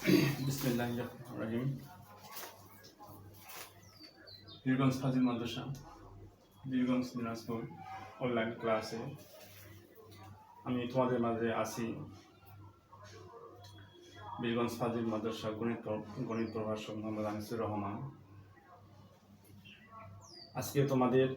বিসমিল্লাহির রহমানির রহিম। বীরগঞ্জ ফাজিল মাদ্রাসা, বীরগঞ্জ দিনাজপুর অনলাইন ক্লাসে আমি তোমাদের মাঝে আছি। বীরগঞ্জ ফাজিল মাদ্রাসা গণিত প্রভাষক মোহাম্মদ আনিসুর রহমান। আজকে তোমাদের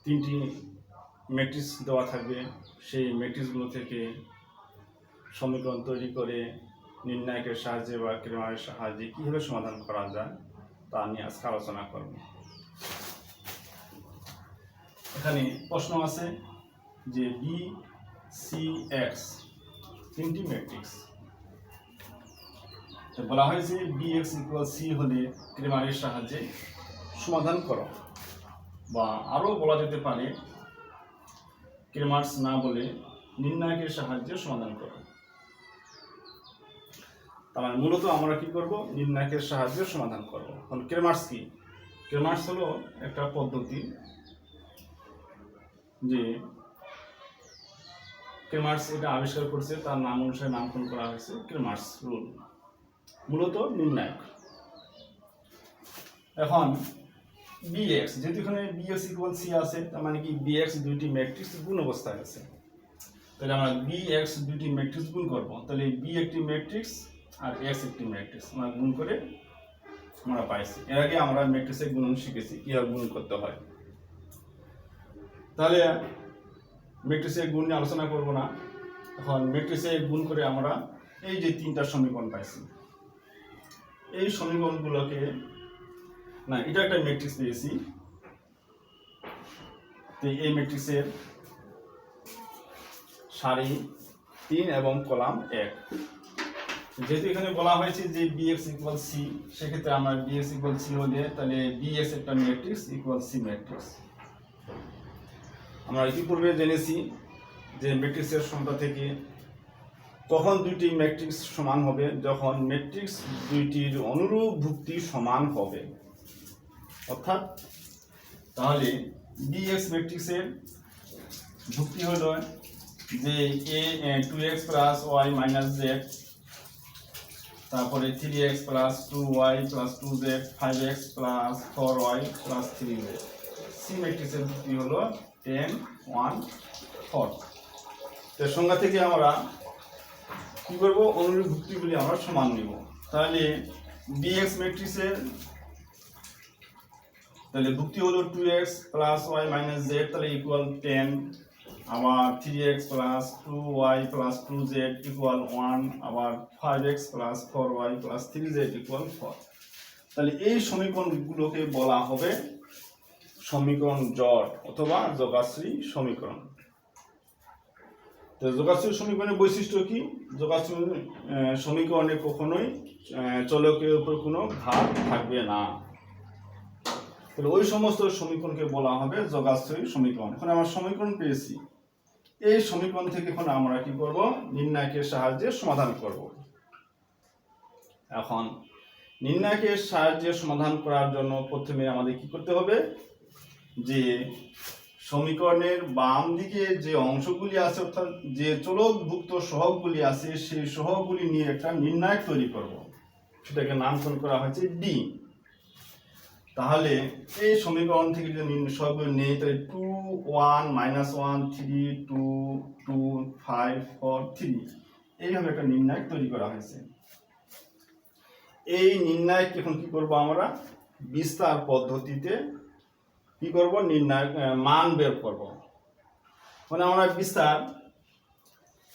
3টি ম্যাট্রিক্স দেওয়া থাকবে। সেই ম্যাট্রিক্সগুলো থেকে সমীকরণ তৈরি করে নির্ণায়কের সাহায্যে বা ক্রেমারের সাহায্যে কীভাবে সমাধান করা যায় তা নিয়ে আজকে আলোচনা করব। এখানে প্রশ্ন আছে যে বি সি এক্স 3টি ম্যাট্রিক্স বলা হয়েছে বি এক্স ইকুয়াল সি হলে ক্রেমারের সাহায্যে সমাধান করো, বা আরও বলা যেতে পারে ক্রেমার্স না বলে নির্ণায়কের সাহায্যে সমাধান করো। তার মূলত আমরা কি করব? নির্ণায়কের সাহায্যে সমাধান করব। এখন ক্রেমার্স কি? ক্রেমার্স হলো একটা পদ্ধতি, যে ক্রেমার্স এটা আবিষ্কার করছে, তার নাম অনুসারে নামকরণ করা হয়েছে ক্রেমার্স রুল, মূলত নির্ণায়ক। এখন বিএক্স, যেহেতু এখানে বিএক্স ইকুয়াল সি আছে, তার মানে কি বিএক্স দুইটি ম্যাট্রিক্স গুণ অবস্থায় আছে। তাহলে আমরা বিএক্স দুইটি ম্যাট্রিক্স গুণ করব। তাহলে বি একটি ম্যাট্রিক্স আর এক্স একটি ম্যাট্রিক্স আমরা গুণ করে আমরা পাইছি। এর আগে আমরা ম্যাট্রিক্সের গুণন শিখেছি, কিভাবে গুণ করতে হয়। তাহলে ম্যাট্রিক্সের গুণ নিয়ে আলোচনা করব না। এখন ম্যাট্রিক্সের গুণ করে আমরা এই যে 3টা সমীকরণ পাইছি, এই সমীকরণগুলোকে এটা একটা ম্যাট্রিক্স পেয়েছি। তো এই ম্যাট্রিক্সের সারি 3 এবং কলাম 1। যেহেতু এখানে বলা হয়েছে যে bx ইকুয়াল সি, সেক্ষেত্রে আমরা bx ইকুয়াল সি হলে তাহলে bx একটা ম্যাট্রিক্স ইকুয়াল সি ম্যাট্রিক্স। আমরা ইতিপূর্বে জেনেছি যে ম্যাট্রিক্সের সংখ্যা থেকে কখন দুইটি ম্যাট্রিক্স সমান হবে, যখন ম্যাট্রিক্স দুইটির অনুরূপ ভুক্তি সমান হবে। অর্থাৎ তাহলে bx ম্যাট্রিক্সের ভুক্তি হলো যে a 2x plus y minus z, তারপরে 3x plus 2y plus 2z, 5x plus 4y plus 3z। C ম্যাট্রিক্সের ভুক্তি হলো 10 1 4। তো সংজ্ঞা থেকে আমরা কি করব? অনুরূপ ভুক্তিগুলি আমরা সমান নিব। তাহলে bx ম্যাট্রিক্সের তাহলে ভুক্তি হলো 2x plus y minus z, তাহলে ইকুয়াল 10, আবার 3x plus 2y plus 2z equal 1, আবার 5x plus 4y plus 3z equal 4। তাহলে এই সমীকরণগুলোকে বলা হবে সমীকরণ জট অথবা যোগাশ্রী সমীকরণ। তো যোগাশ্রী সমীকরণের বৈশিষ্ট্য কি? যোগাশ্রী সমীকরণে কখনোই চলকের উপর কোনো ভার থাকবে না। তাহলে ওই সমস্ত সমীকরণকে বলা হবে যোগাশ্রয়ী সমীকরণ। এখন আমরা সমীকরণ পেয়েছি, এই সমীকরণ থেকে এখন আমরা কি করব? নির্ণায়কের সাহায্যে সমাধান করব। এখন নির্ণায়কের সাহায্যে সমাধান করার জন্য প্রথমে আমাদের কি করতে হবে? যে সমীকরণের বাম দিকে যে অংশগুলি আছে, অর্থাৎ যে চলকভুক্ত সহগগুলি আছে, সেই সহগগুলি নিয়ে একটা নির্ণায়ক তৈরি করব। সেটাকে নামকরণ করা হয়েছে ডি। তাহলে এই সমীকরণ থেকে যদি সহগগুলি নেই, তাহলে 2 1 -1 3 2 2 5 4 3 এইভাবে একটা নির্ণায়ক তৈরি করা হয়েছে। এই নির্ণায়ক এখন কি করব? আমরা বিস্তার পদ্ধতিতে কি করব? নির্ণায়ক মান বের করব। মানে আমরা বিস্তার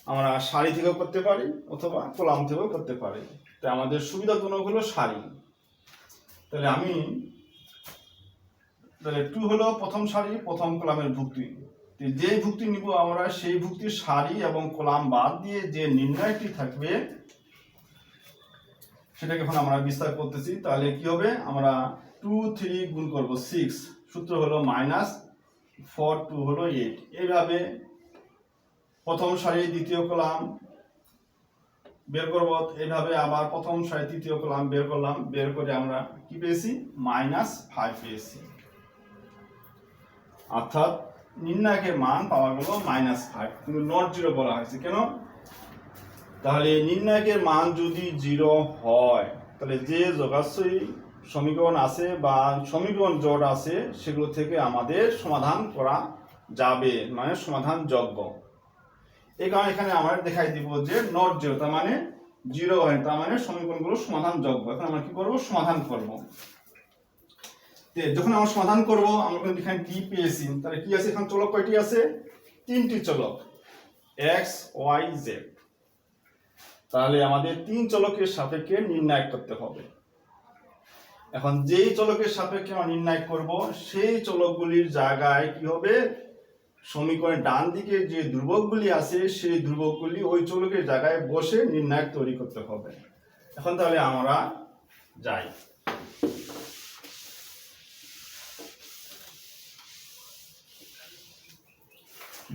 আমরা সারি থেকেও করতে পারি অথবা কলাম থেকেও করতে পারি। তো আমাদের সুবিধাজনক হলো সারি। তাহলে আমি 2 হলো প্রথম সারি প্রথম কলামের ভুক্তি। যে ভুক্তি নিব আমরা, সেই ভুক্তির সারি এবং কলাম বাদ দিয়ে যে নির্ণায়কটি থাকবে সেটাকে এখন আমরা বিস্তার করতেছি। তাহলে কি হবে? আমরা 2 3 গুণ করব 6, সূত্র হলো -4 2 হলো 8। এইভাবে প্রথম সারি দ্বিতীয় কলাম বের করব। এইভাবে আবার প্রথম সারি তৃতীয় কলাম বের করলাম, বের করে আমরা কি পেয়েছি? -5 পেয়েছি। অর্থাৎ নির্ণায়কের মান পাওয়া গেল -5, কিন্তু নট 0 বলা হয়েছে। কেন? তাহলে নির্ণায়কের মান যদি 0 হয় তাহলে যে যোগাশ্রয়ী সমীকরণ আছে বা সমীকরণ জোট আছে সেগুলো থেকে আমাদের সমাধান করা যাবে, মানে সমাধান যোগ্য। এই কারণে এখানে আমরা দেখাই দিব যে নট 0, তার মানে 0 হয়, তার মানে সমীকরণগুলো সমাধান যোগ্য। এখন আমরা কি করব, সমাধান করব। যখন আমরা সমাধান করব আমরা এখানে ডি পেয়েছি, তাহলে কি আছে, এখন চলক কয়টি আছে, 3টি চলক x y z। তাহলে আমাদের 3 চলকের সাপেক্ষে নির্ণয় করতে হবে। এখন যেই চলকের সাপেক্ষে আমরা নির্ণয় করব সেই চলকগুলির জায়গায় কি হবে, সমীকরণের ডান দিকে যে ধ্রুবকগুলি আছে সেই ধ্রুবকগুলি ওই চলকের জায়গায় বসে নির্ণায়ক তৈরি করতে হবে। এখন তাহলে আমরা যাই।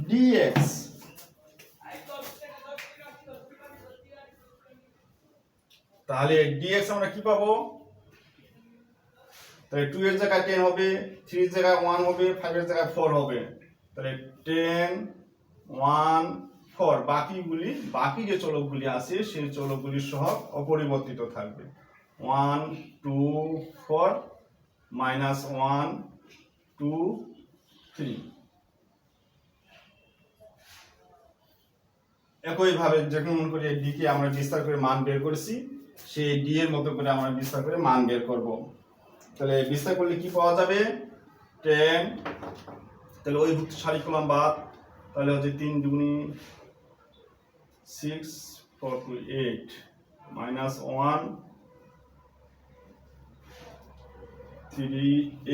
dx তাহলে dx আমরা কি পাবো, তাহলে 2 এর জায়গায় 10 হবে, 3 এর জায়গায় 1 হবে, 5 এর জায়গায় 4 হবে। তাহলে 10 1 4 বাকি যে চলকগুলি আছে সেই চলকগুলির সহগ অপরিবর্তিত থাকবে। 1 2 4 -1 2 3। একইভাবে যখন মনে করি ডি কে আমরা বিস্তার করে মান বের করেছি, সেই ডি এর মতো করে আমরা বিস্তার করে মান বের করব। তাহলে বিস্তার করলে কি পাওয়া যাবে, 10, তাহলে ওই সারি কলম বাদ, তাহলে হচ্ছে 3 দুগুণী 6 4 2 8 -1 3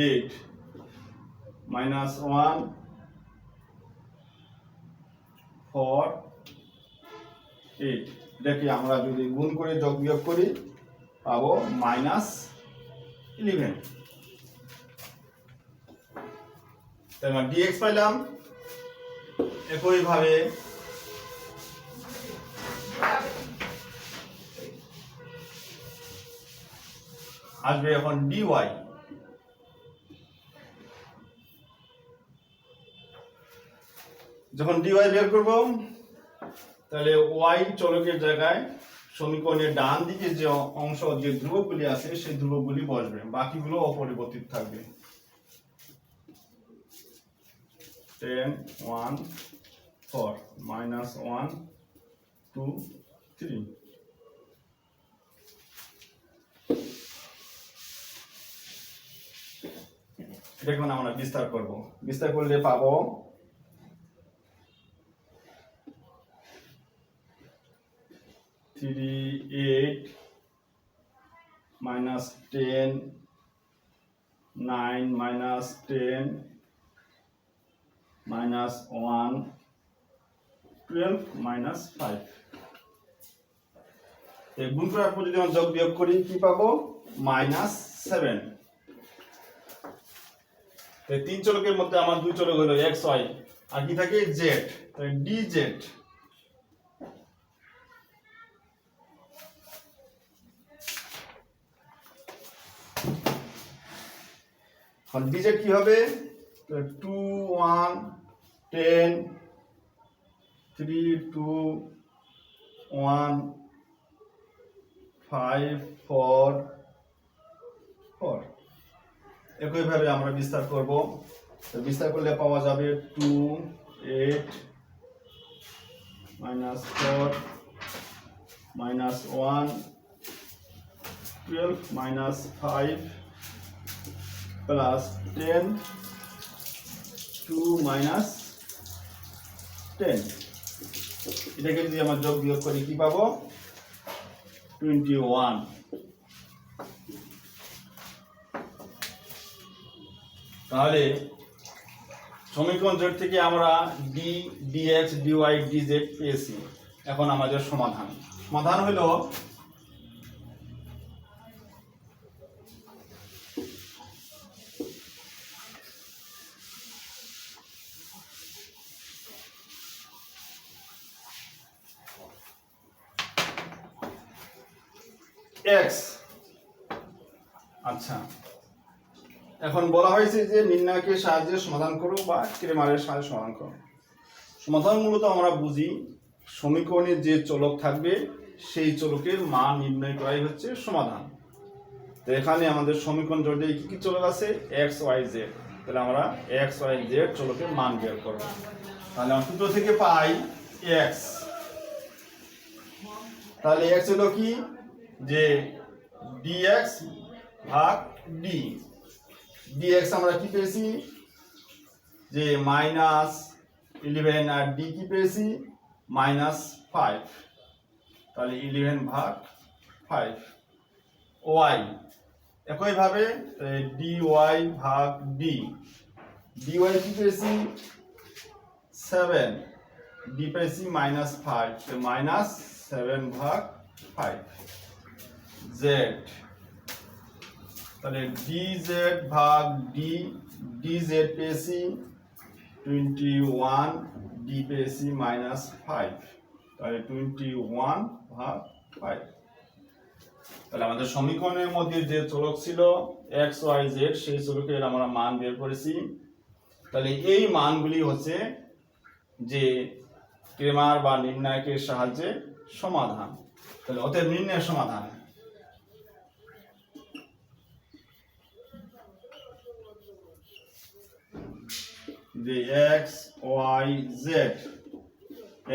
8 -1 4 8। এটাকে আমরা যদি গুণ করে যোগ বিয়োগ করি পাবো -11। তাই আমরা dx পাইলাম। একইভাবে আসবে এখন dy। যখন dy বের করব তাহলে y চলকের জায়গায় সমীকরণের ডান দিকে যে অংশ যে ধ্রুবকগুলি আছে সেই ধ্রুবকগুলি বসবে, বাকিগুলো অপরিবর্তিত থাকবে। 10 1 4 -1 2 3। দেখুন আমরা বিস্তার করব, বিস্তার করলে পাবো 3 8 -10 9 -10 -1 12 -5। এই গুণ করার পর যদি আমরা যোগ বিয়োগ করি কি পাবো, -7। এই 3 চলকের মধ্যে আমার 2 চলক হলো x y, আর কি থাকে z, তাহলে dz। এখন dz কি হবে, 2 1 10 3 2 1 5 4 4। একইভাবে আমরা বিস্তার করব, বিস্তার করলে পাওয়া যাবে 2 8 -4 -1 12 -5 +10 2 -10। এটাকে যদি আমরা যোগ বিয়োগ করি কি পাবো, 21। তাহলে সমীকরণ জোট থেকে আমরা ডি dx dy dz পেয়েছি। এখন আমাদের সমাধান হলো x। আচ্ছা, এখন বলা হয়েছে যে নির্ণায়কের সাহায্যে সমাধান করো বা ক্রেমারের সাহায্যে সমাধান করো। সমাধান মূলত আমরা বুঝি সমীকরণে যে চলক থাকবে সেই চলকের মান নির্ণয় করাই হচ্ছে সমাধান। তো এখানে আমাদের সমীকরণ জোটে কি কি চলক আছে, এক্স ওয়াই জেড। তাহলে আমরা এক্স ওয়াই জেড চলকের মান বের করব। তাহলে আমরা সূত্র থেকে পাই এক্স। তাহলে এক্স হলো কি, যে ডিএক্স ভাগ ডি। ডিএক্স আমরা কি পেয়েছি, যে -11, আর ডি কি পেয়েছি -5। তাহলে 11 ভাগ 5। ওয়াই একইভাবে ডিওয়াই ভাগ ডি। ডিওয়াই কি পেয়েছি 7, ডি পেয়েছি -5, -7 ভাগ 5। জেড, তাহলে ডিজেড ভাগ ডি। ডিজেড পেয়েছি 21, ডি পেয়েছি -5, তাহলে 21 ভাগ 5। তাহলে আমাদের সমীকরণের মধ্যে যে চলক ছিল এক্স ওয়াই জেড, সেই চলকের আমরা মান বের করেছি। তাহলে এই মানগুলি হচ্ছে যে ক্রেমার বা নির্ণায়কের সাহায্যে সমাধান। তাহলে অতএব নির্ণয়ের সমাধান, যে এক্স ওয়াই জেড,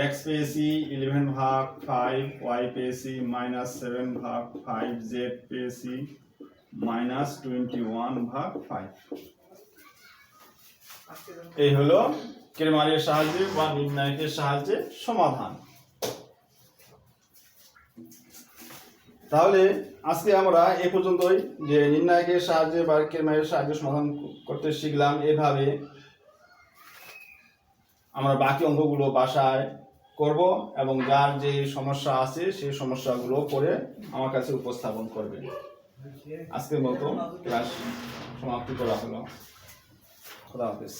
এক্স পেয়েছি 11 ভাগ 5, ওয়াই পেয়েছি -7 ভাগ 5, জেড পেয়েছি -21 ভাগ 5। এই হলো ক্রেমারের সাহায্যে বা নির্ণায়কের সাহায্যে সমাধান। তাহলে আজকে আমরা এ পর্যন্তই, যে নির্ণায়কের সাহায্যে বা ক্রেমারের সাহায্যে সমাধান করতে শিখলাম। এভাবে আমরা বাকি অঙ্কগুলো বাসায় করব এবং যার যে সমস্যা আছে সেই সমস্যাগুলো করে আমার কাছে উপস্থাপন করবে। আজকের মতো ক্লাস সমাপ্তি করা হলো। খোদা হাফেজ।